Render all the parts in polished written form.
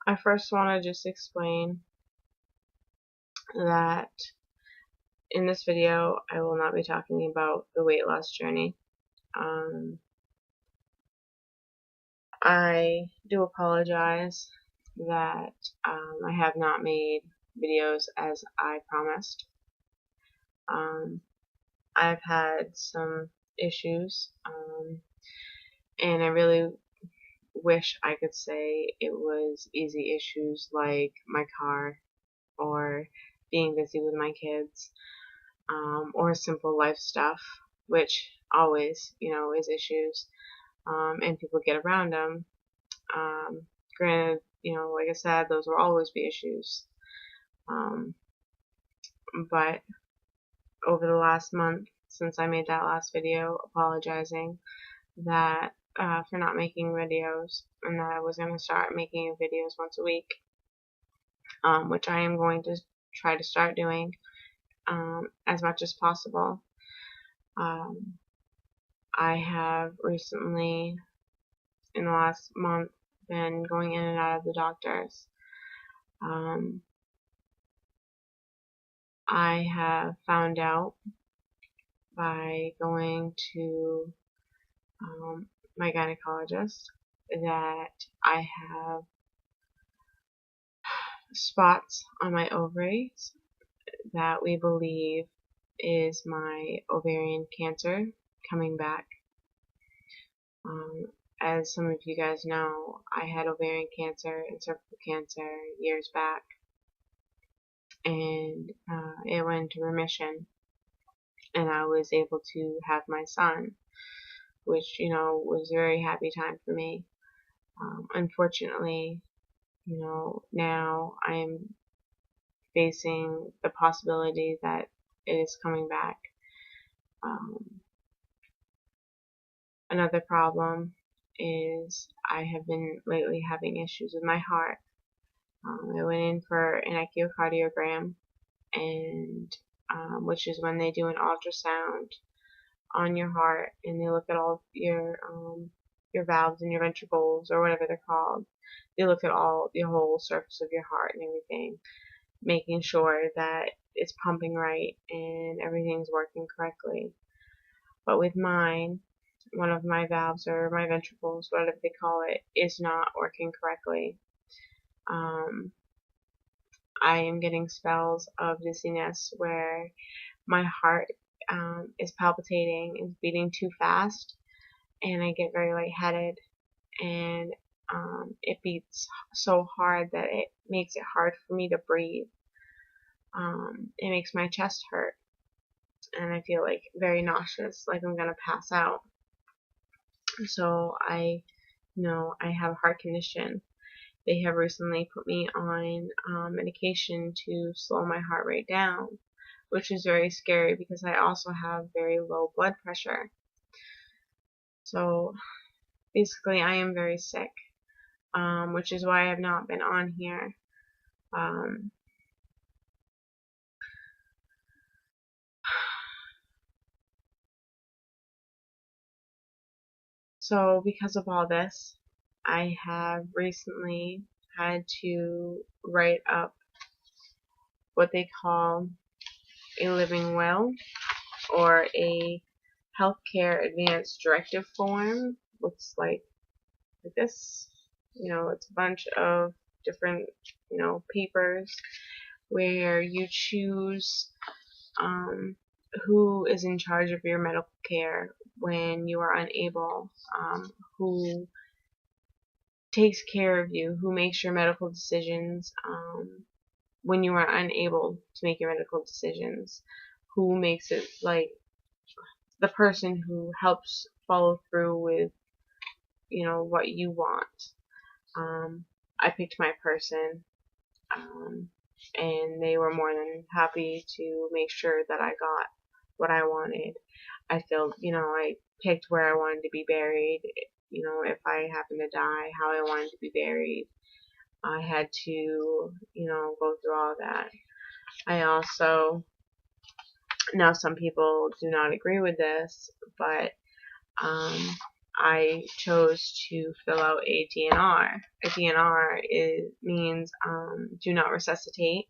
I first want to just explain that in this video I will not be talking about the weight loss journey. I do apologize that I have not made videos as I promised. I've had some issues, and I really wish I could say it was easy issues like my car or being busy with my kids, or simple life stuff, which always, is issues, and people get around them. Granted, like I said, those will always be issues. But over the last month, since I made that last video apologizing that for not making videos, and that I was going to start making videos once a week, which I am going to try to start doing as much as possible. I have recently, in the last month, been going in and out of the doctors. I have found out by going to my gynecologist that I have spots on my ovaries that we believe is my ovarian cancer coming back. As some of you guys know, I had ovarian cancer and cervical cancer years back, and it went into remission, and I was able to have my son, which, was a very happy time for me. Unfortunately, now I'm facing the possibility that it is coming back. Another problem is I have been lately having issues with my heart. I went in for an Echo-Cardiogram, and which is when they do an ultrasound on your heart, and they look at all your valves and your ventricles, or whatever they're called. They look at your whole surface of your heart and everything, making sure that it's pumping right and everything's working correctly. But with mine, one of my valves or my ventricles, whatever they call it, is not working correctly. I am getting spells of dizziness where my heart is palpitating, is beating too fast, and I get very lightheaded, and it beats so hard that it makes it hard for me to breathe. It makes my chest hurt, and I feel like very nauseous, like I'm gonna pass out. So I have a heart condition. They have recently put me on medication to slow my heart rate down, which is very scary because I also have very low blood pressure. So basically I am very sick, which is why I have not been on here. So because of all this, I have recently had to write up what they call a living will, or a healthcare advance directive form. Looks like this. It's a bunch of different, papers where you choose who is in charge of your medical care when you are unable, who takes care of you, who makes your medical decisions when you are unable to make your medical decisions, who makes it, like, the person who helps follow through with, what you want. I picked my person, and they were more than happy to make sure that I got what I wanted. I felt, I picked where I wanted to be buried, if I happened to die, how I wanted to be buried. I had to, go through all of that. I also, now some people do not agree with this, but I chose to fill out a DNR. A DNR means do not resuscitate.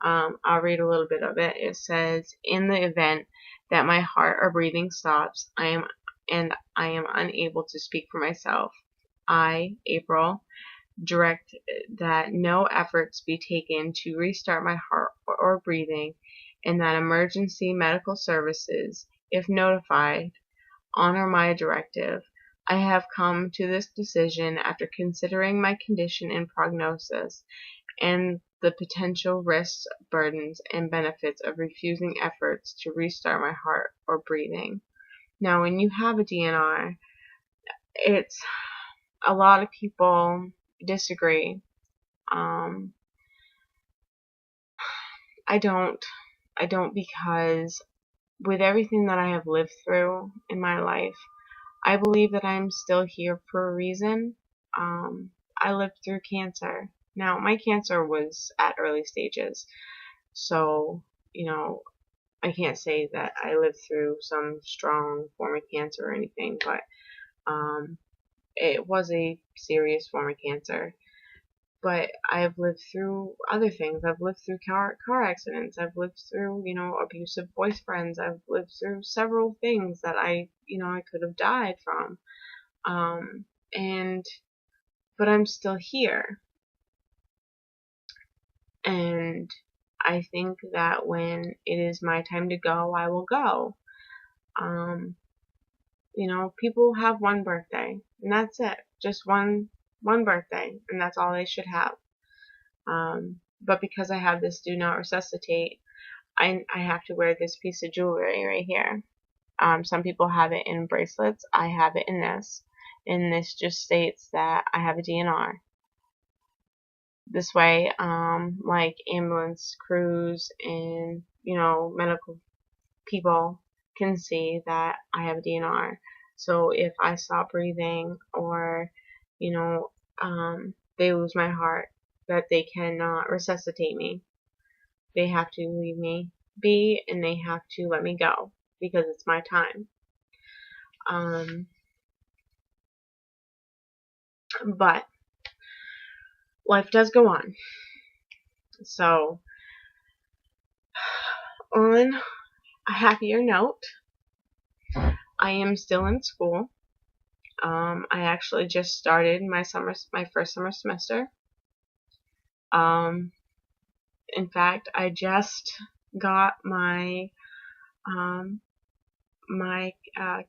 I'll read a little bit of it. It says, in the event that my heart or breathing stops, I am unable to speak for myself, I, April, direct that no efforts be taken to restart my heart or breathing, and that emergency medical services, if notified, honor my directive. I have come to this decision after considering my condition and prognosis, and the potential risks, burdens, and benefits of refusing efforts to restart my heart or breathing. Now, when you have a DNR, it's a lot of people disagree. I don't because with everything that I have lived through in my life, I believe that I'm still here for a reason. I lived through cancer. Now, my cancer was at early stages, so, I can't say that I lived through some strong form of cancer or anything, but it was a serious form of cancer. But I've lived through other things. I've lived through car accidents. I've lived through, abusive boyfriends. I've lived through several things that I could have died from. But I'm still here. And I think that when it is my time to go, I will go. People have one birthday, and that's it. Just one birthday, and that's all they should have. But because I have this do not resuscitate, I have to wear this piece of jewelry right here. Some people have it in bracelets. I have it in this. And this just states that I have a DNR. This way, like ambulance crews and, medical people can see that I have a DNR. So if I stop breathing or, they lose my heart, that they cannot resuscitate me. They have to leave me be, and they have to let me go because it's my time. But life does go on. So, on a happier note, I am still in school. I actually just started my first summer semester. In fact, I just got my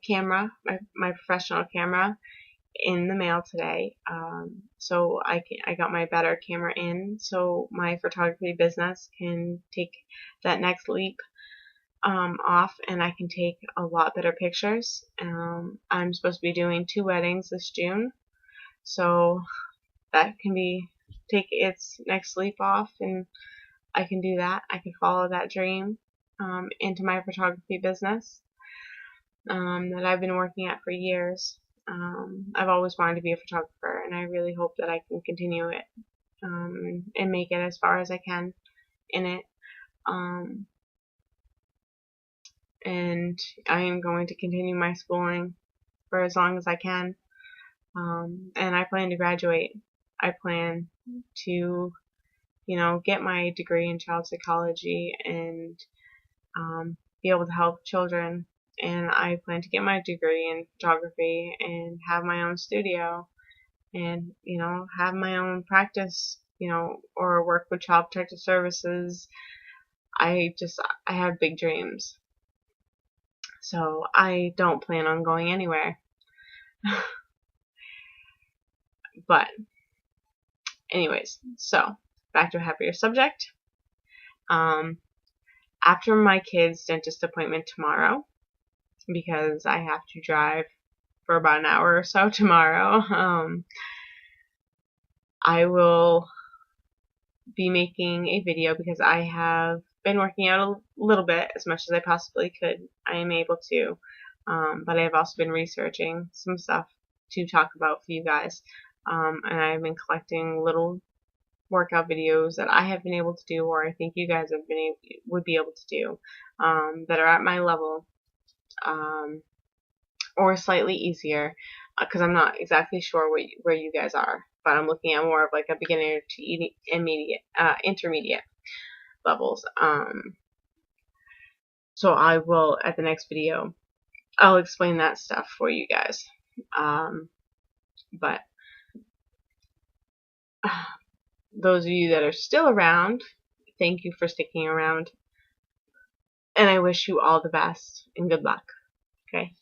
camera, my professional camera, in the mail today. So I got my better camera in, so my photography business can take that next leap off, and I can take a lot better pictures. I'm supposed to be doing 2 weddings this June, so that can take its next leap off, and I can do that. I can follow that dream into my photography business that I've been working at for years. I've always wanted to be a photographer, and I really hope that I can continue it and make it as far as I can in it. And I am going to continue my schooling for as long as I can. And I plan to graduate. I plan to, get my degree in child psychology and be able to help children. And I plan to get my degree in photography and have my own studio and, have my own practice, or work with Child Protective Services. I have big dreams. So I don't plan on going anywhere. But anyways, so back to a happier subject. After my kid's dentist appointment tomorrow, because I have to drive for about an hour or so tomorrow, I will be making a video because I have been working out a little bit, as much as I possibly could. I am able to, but I have also been researching some stuff to talk about for you guys, and I've been collecting little workout videos that I have been able to do, or I think you guys would be able to do, that are at my level, or slightly easier. because I'm not exactly sure where you guys are, but I'm looking at more of like a beginner to intermediate levels. So I will, at the next video, I'll explain that stuff for you guys. But those of you that are still around, thank you for sticking around. And I wish you all the best and good luck. Okay?